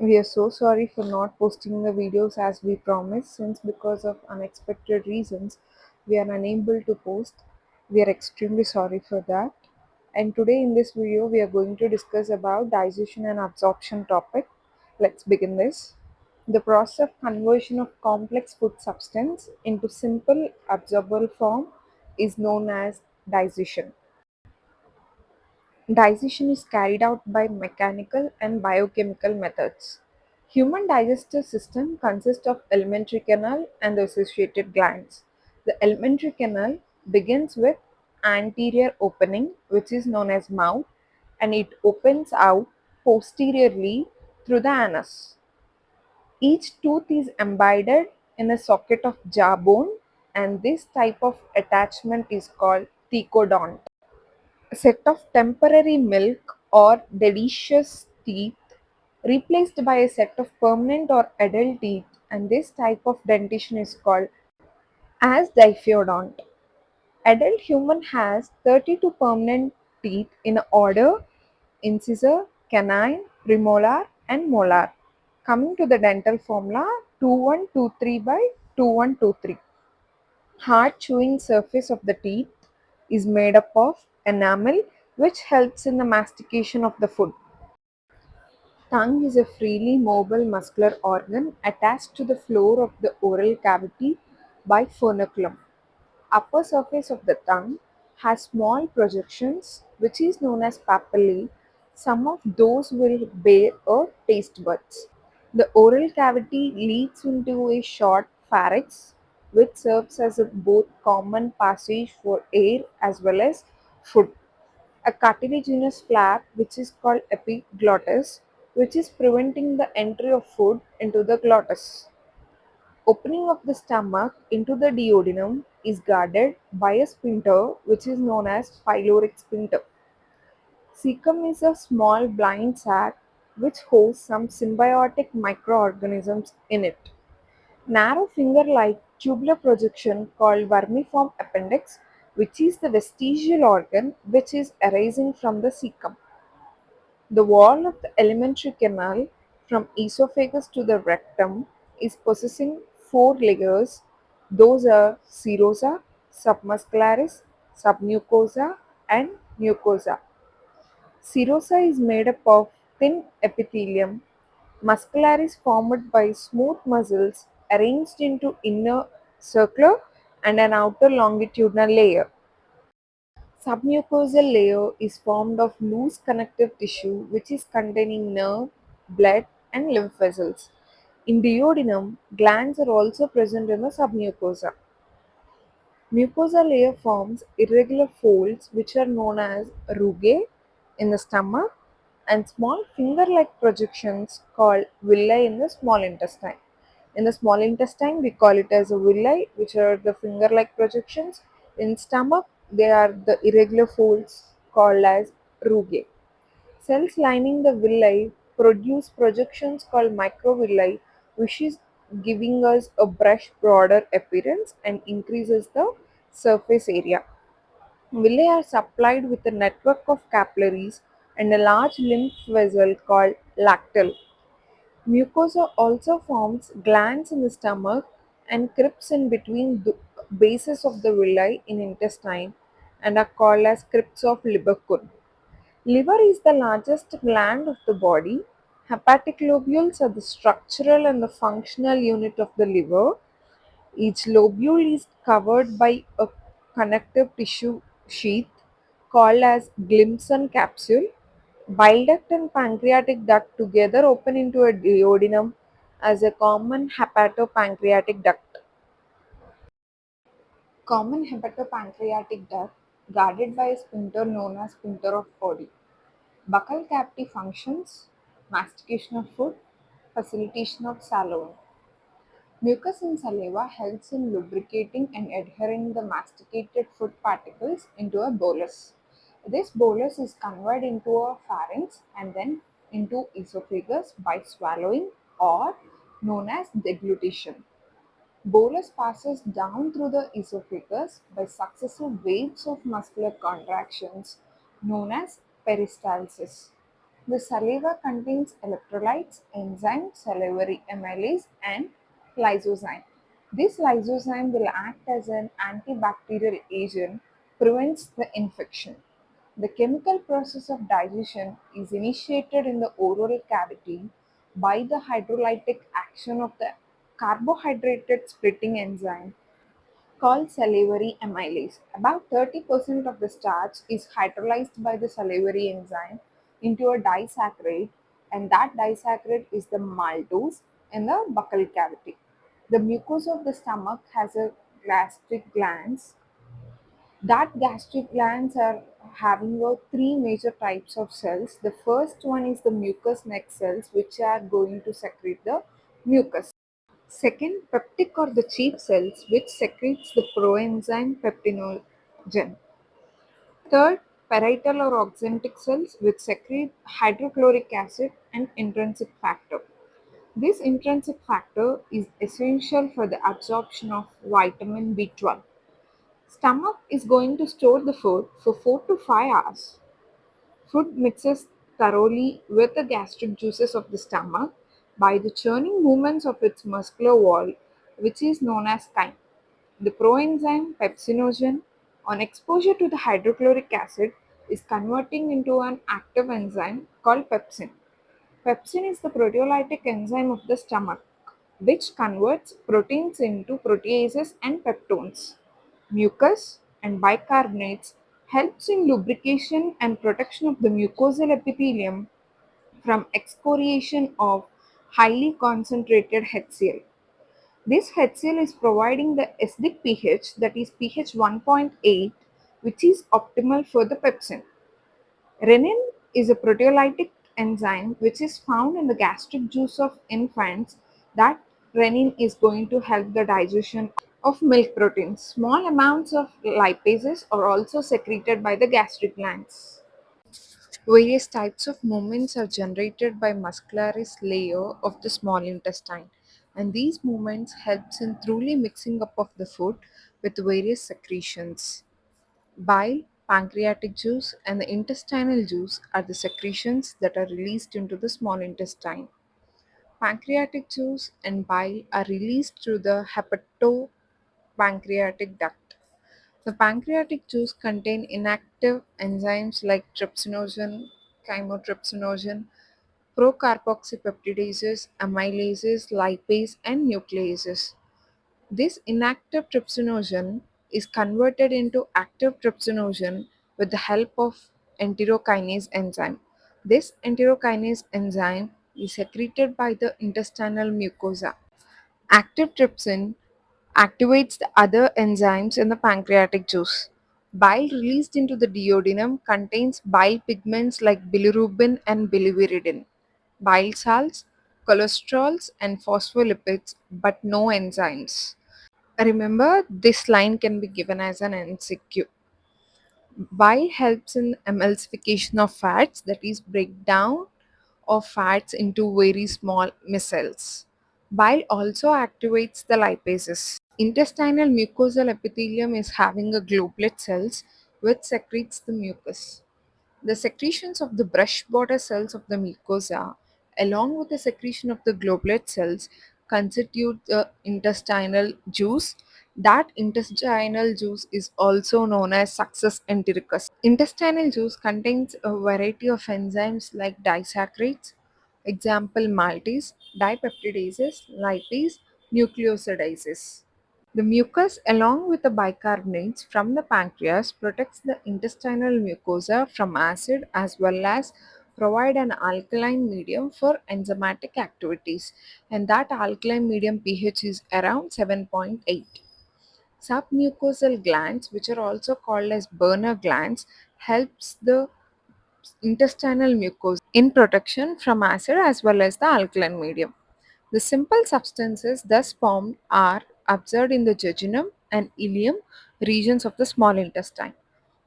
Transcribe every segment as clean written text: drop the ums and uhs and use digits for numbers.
We are so sorry for not posting the videos as we promised, since because of unexpected reasons we are unable to post. We are extremely sorry for that. And today in this video we are going to discuss about digestion and absorption topic. Let's begin this. The process of conversion of complex food substance into simple absorbable form is known as digestion. Digestion is carried out by mechanical and biochemical methods. Human digestive system consists of alimentary canal and the associated glands. The alimentary canal begins with anterior opening, which is known as mouth, and it opens out posteriorly through the anus. Each tooth is embedded in a socket of jawbone, and this type of attachment is called thecodont. A set of temporary milk or deciduous teeth replaced by a set of permanent or adult teeth, and this type of dentition is called as diphyodont. Adult human has 32 permanent teeth in order incisor, canine, premolar and molar. Coming to the dental formula, 2123 by 2123. Hard chewing surface of the teeth is made up of enamel, which helps in the mastication of the food. Tongue is a freely mobile muscular organ attached to the floor of the oral cavity by frenulum. Upper surface of the tongue has small projections which is known as papillae. Some of those will bear a taste buds. The oral cavity leads into a short pharynx which serves as a both common passage for air as well as food. A cartilaginous flap which is called epiglottis, which is preventing the entry of food into the glottis. Opening of the stomach into the duodenum is guarded by a sphincter which is known as pyloric sphincter. Cecum is a small blind sac which holds some symbiotic microorganisms in it. Narrow finger-like tubular projection called vermiform appendix, which is the vestigial organ which is arising from the cecum. The wall of the alimentary canal from esophagus to the rectum is possessing four layers. Those are serosa, submuscularis, submucosa, and mucosa. Serosa is made up of thin epithelium. Muscularis formed by smooth muscles arranged into inner circular and an outer longitudinal layer. Submucosal layer is formed of loose connective tissue which is containing nerve, blood and lymph vessels. In duodenum, glands are also present in the submucosa. Mucosal layer forms irregular folds which are known as rugae in the stomach and small finger-like projections called villi in the small intestine. In the small intestine, we call it as a villi, which are the finger-like projections. In stomach, they are the irregular folds called as rugae. Cells lining the villi produce projections called microvilli, which is giving us a brush border appearance and increases the surface area. Villi are supplied with a network of capillaries and a large lymph vessel called lacteal. Mucosa also forms glands in the stomach and crypts in between the bases of the villi in intestine and are called as crypts of Lieberkühn. Liver is the largest gland of the body. Hepatic lobules are the structural and the functional unit of the liver. Each lobule is covered by a connective tissue sheath called as Glimson capsule. Bile duct and pancreatic duct together open into a duodenum as a common hepatopancreatic duct. Common hepatopancreatic duct guarded by a sphincter known as sphincter of Oddi. Buccal cavity functions, mastication of food, facilitation of swallowing. Mucus in saliva helps in lubricating and adhering the masticated food particles into a bolus. This bolus is conveyed into a pharynx and then into esophagus by swallowing or known as deglutition. Bolus passes down through the esophagus by successive waves of muscular contractions known as peristalsis. The saliva contains electrolytes, enzymes, salivary amylase, and lysozyme. This lysozyme will act as an antibacterial agent, prevents the infection. The chemical process of digestion is initiated in the oral cavity by the hydrolytic action of the carbohydrate splitting enzyme called salivary amylase. About 30% of the starch is hydrolyzed by the salivary enzyme into a disaccharide, and that disaccharide is the maltose in the buccal cavity. The mucosa of the stomach has a gastric glands. That gastric glands are having three major types of cells. The first one is the mucous neck cells, which are going to secrete the mucus. Second, peptic or the chief cells, which secretes the proenzyme peptinogen. Third, parietal or oxyntic cells, which secrete hydrochloric acid and intrinsic factor. This intrinsic factor is essential for the absorption of vitamin B12. Stomach is going to store the food for 4 to 5 hours. Food mixes thoroughly with the gastric juices of the stomach by the churning movements of its muscular wall, which is known as chyme. The proenzyme pepsinogen, on exposure to the hydrochloric acid, is converting into an active enzyme called pepsin. Pepsin is the proteolytic enzyme of the stomach, which converts proteins into proteases and peptones. Mucus and bicarbonates helps in lubrication and protection of the mucosal epithelium from excoriation of highly concentrated HCl. This HCl is providing the acidic pH, that is pH 1.8, which is optimal for the pepsin. Renin is a proteolytic enzyme which is found in the gastric juice of infants. That renin is going to help the digestion of milk proteins. Small amounts of lipases are also secreted by the gastric glands. Various types of movements are generated by muscularis layer of the small intestine, and these movements helps in thoroughly mixing up of the food with various secretions. Bile, pancreatic juice, and the intestinal juice are the secretions that are released into the small intestine. Pancreatic juice and bile are released through the hepatopancreatic duct. The pancreatic juice contain inactive enzymes like trypsinogen, chymotrypsinogen, procarboxypeptidases, amylases, lipase, and nucleases. This inactive trypsinogen is converted into active trypsinogen with the help of enterokinase enzyme. This enterokinase enzyme is secreted by the intestinal mucosa. Active trypsin activates the other enzymes in the pancreatic juice. Bile released into the duodenum contains bile pigments like bilirubin and bilirubirin, bile salts, cholesterols, and phospholipids, but no enzymes. Remember, this line can be given as an MCQ. Bile helps in emulsification of fats, that is, breakdown of fats into very small micelles. Bile also activates the lipases. Intestinal mucosal epithelium is having a goblet cells which secretes the mucus. The secretions of the brush border cells of the mucosa, along with the secretion of the goblet cells, constitute the intestinal juice. That intestinal juice is also known as succus entericus. Intestinal juice contains a variety of enzymes like disaccharides, example maltase, dipeptidases, lipase, nucleosidases. The mucus, along with the bicarbonates from the pancreas, protects the intestinal mucosa from acid as well as provide an alkaline medium for enzymatic activities, and that alkaline medium pH is around 7.8. Submucosal glands, which are also called as burner glands, helps the intestinal mucosa in protection from acid as well as the alkaline medium. The simple substances thus formed are absorbed in the jejunum and ileum regions of the small intestine.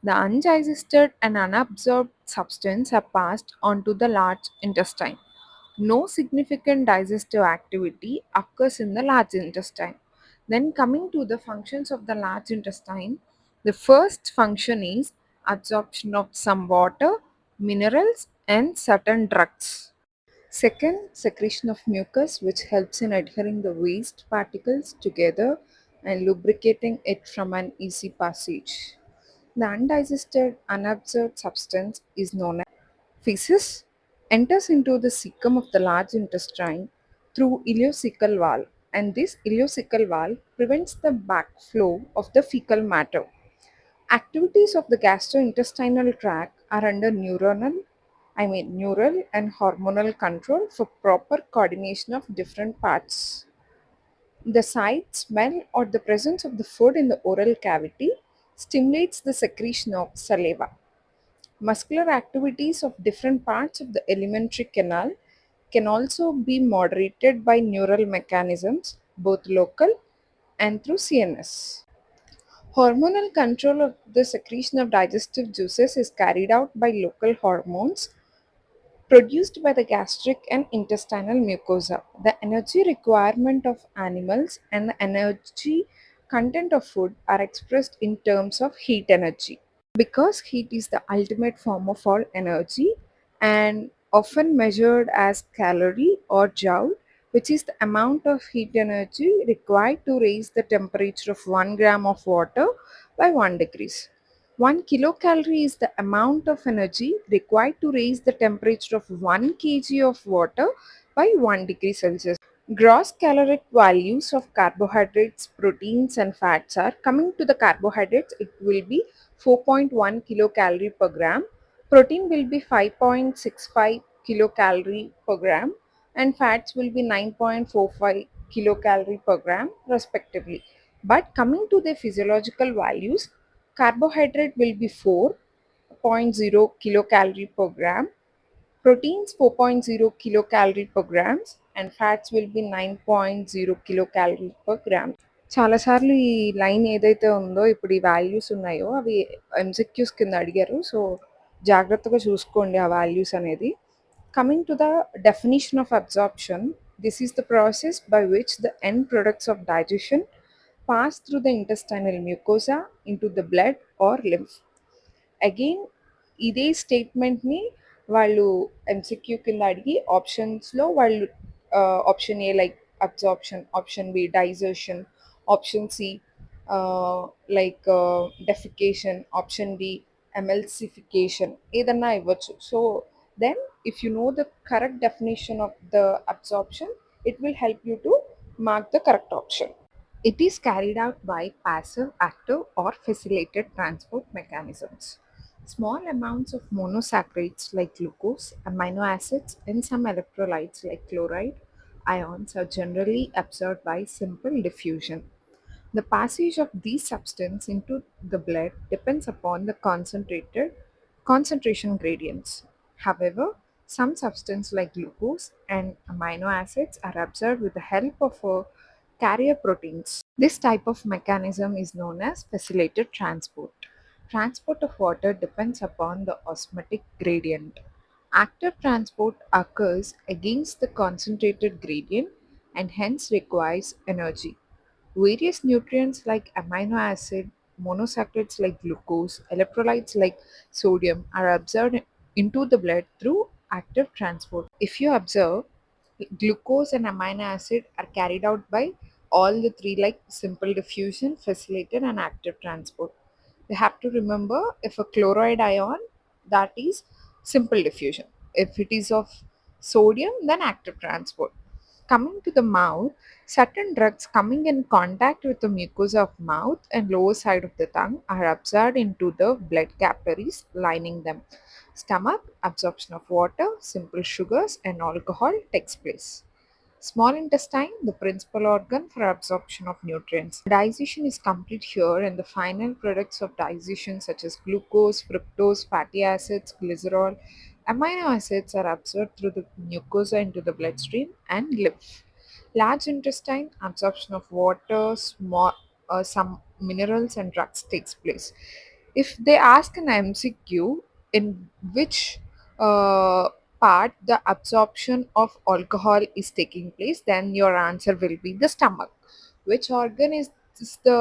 The undigested and unabsorbed substance are passed on to the large intestine. No significant digestive activity occurs in the large intestine. Then, coming to the functions of the large intestine, the first function is absorption of some water, minerals, and certain drugs. Second, secretion of mucus, which helps in adhering the waste particles together and lubricating it from an easy passage. The undigested, unabsorbed substance is known as feces, enters into the cecum of the large intestine through ileocecal valve, and this ileocecal valve prevents the backflow of the fecal matter. Activities of the gastrointestinal tract are under neural and hormonal control for proper coordination of different parts. The sight, smell, or the presence of the food in the oral cavity stimulates the secretion of saliva. Muscular activities of different parts of the alimentary canal can also be moderated by neural mechanisms, both local and through CNS. Hormonal control of the secretion of digestive juices is carried out by local hormones produced by the gastric and intestinal mucosa. The energy requirement of animals and the energy content of food are expressed in terms of heat energy. Because heat is the ultimate form of all energy and often measured as calorie or joule, which is the amount of heat energy required to raise the temperature of 1 gram of water by 1 degrees. 1 kilocalorie is the amount of energy required to raise the temperature of 1 kg of water by 1 degree Celsius. Gross caloric values of carbohydrates, proteins, and fats are coming to the carbohydrates, it will be 4.1 kilocalorie per gram, protein will be 5.65 kilocalorie per gram, and fats will be 9.45 kilocalorie per gram, respectively. But coming to the physiological values, carbohydrate will be 4.0 kilocalorie per gram, proteins 4.0 kilocalorie per grams, and fats will be 9.0 kilocalorie per gram. చాలాసార్లు ఈ line ఏదైతే ఉందో ఇప్పుడు ఈ values ఉన్నాయో అవి MCQs కింద అడిగారు. సో జాగ్రత్తగా చూసుకోండి ఆ వాల్యూస్ అనేది. Coming to the definition of absorption, this is the process by which the end products of digestion pass through the intestinal mucosa into the blood or lymph. Again ఇదే స్టేట్మెంట్ని వాళ్ళు MCQ కింద అడిగి ఆప్షన్స్లో వాళ్ళు option A like absorption, option B digestion, option C like defecation, option D emulsification ఏదన్నా ఇవ్వచ్చు. So then if you know the correct definition of the absorption, it will help you to mark the correct option. It is carried out by passive, active, or facilitated transport mechanisms. Small amounts of monosaccharides like glucose, amino acids, and some electrolytes like chloride ions are generally absorbed by simple diffusion. The passage of these substances into the blood depends upon the concentrated concentration gradients. However, some substances like glucose and amino acids are absorbed with the help of carrier proteins. This type of mechanism is known as facilitated transport. Transport of water depends upon the osmotic gradient. Active transport occurs against the concentrated gradient and hence requires energy. Various nutrients like amino acid, monosaccharides like glucose, electrolytes like sodium are absorbed into the blood through active transport. If you observe, glucose and amino acid are carried out by all the three like simple diffusion, facilitated, and active transport. You have to remember if a chloride ion, that is simple diffusion. If it is of sodium, then active transport. Coming to the mouth, certain drugs coming in contact with the mucosa of mouth and lower side of the tongue are absorbed into the blood capillaries lining them. Stomach, absorption of water, simple sugars, and alcohol takes place. Small intestine, the principal organ for absorption of nutrients. Digestion is complete here, and the final products of digestion, such as glucose, fructose, fatty acids, glycerol, amino acids, are absorbed through the mucosa into the bloodstream and lymph. Large intestine, absorption of water, some minerals, and drugs takes place. If they ask an MCQ in which uh, part the absorption of alcohol is taking place, then your answer will be the stomach. Which organ is the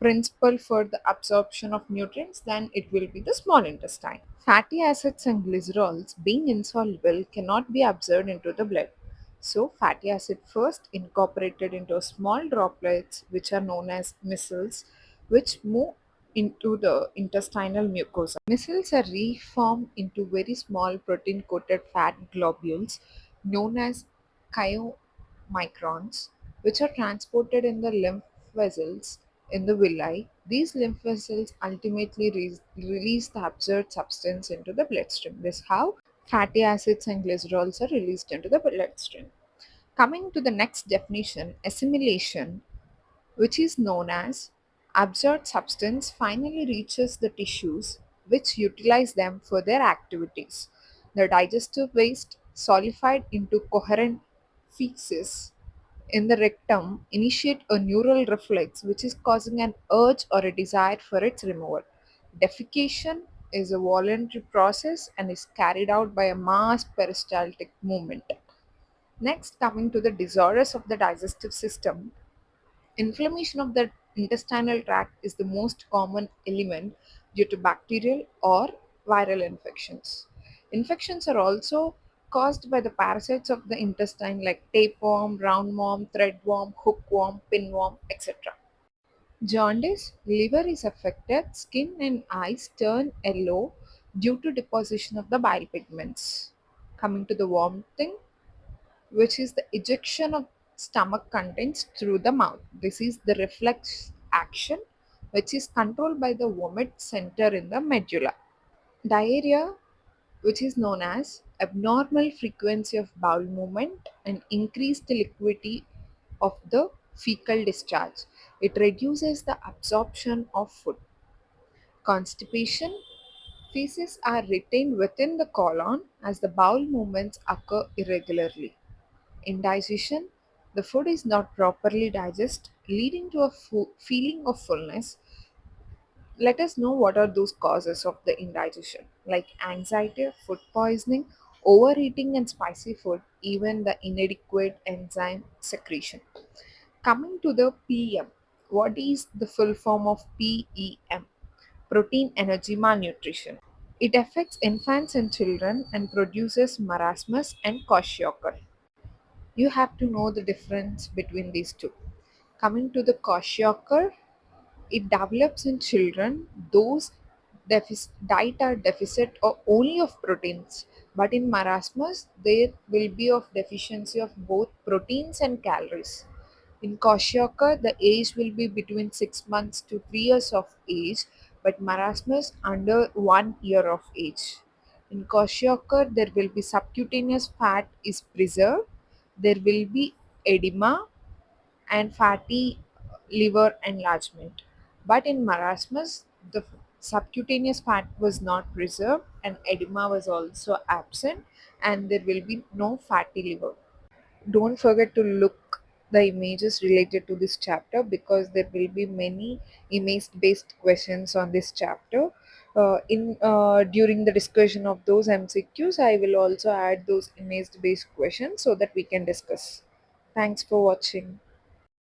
principal for the absorption of nutrients? Then it will be the small intestine. Fatty acids and glycerols, being insoluble, cannot be absorbed into the blood. So, fatty acid first incorporated into small droplets, which are known as micelles, which move into the intestinal mucosa. Micelles are reformed into very small protein coated fat globules known as chylomicrons, which are transported in the lymph vessels in the villi. These lymph vessels ultimately release the absorbed substance into the bloodstream. This is how fatty acids and glycerols are released into the bloodstream. Coming to the next definition, assimilation, which is known as absorbed substance, finally reaches the tissues which utilize them for their activities. The digestive waste solidified into coherent feces in the rectum initiate a neural reflex which is causing an urge or a desire for its removal. Defecation is a voluntary process and is carried out by a mass peristaltic movement. Next, coming to the disorders of the digestive system, inflammation of the intestinal tract is the most common element due to bacterial or viral infections. Infections are also caused by the parasites of the intestine like tapeworm, roundworm, threadworm, hookworm, pinworm, etc. Jaundice, liver is affected, skin and eyes turn yellow due to deposition of the bile pigments. Coming to the vomiting, which is the ejection of stomach contents through the mouth. This is the reflex action which is controlled by the vomit center in the medulla. Diarrhea, which is known as abnormal frequency of bowel movement and increased liquidity of the fecal discharge. It reduces the absorption of food. Constipation, feces are retained within the colon as the bowel movements occur irregularly. Indigestion, the food is not properly digested, leading to a feeling of fullness. Let us know what are those causes of the indigestion, like anxiety, food poisoning, overeating, and spicy food, even the inadequate enzyme secretion. Coming to the PM, what is the full form of PEM? Protein energy malnutrition. It affects infants and children and produces marasmus and kwashiorkor. You have to know the difference between these two. Coming to the kwashiorkor, it develops in children. Those diet are deficit or only of proteins, but in marasmus there will be of deficiency of both proteins and calories. In kwashiorkor, the age will be between 6 months to 3 years of age, but marasmus under 1 year of age. In kwashiorkor, there will be subcutaneous fat is preserved. There will be edema and fatty liver enlargement. But in marasmus, the subcutaneous fat was not preserved and edema was also absent, and there will be no fatty liver. Don't forget to look the images related to this chapter because there will be many image based questions on this chapter. In During the discussion of those MCQs, I will also add those image based questions so that we can discuss. Thanks for watching.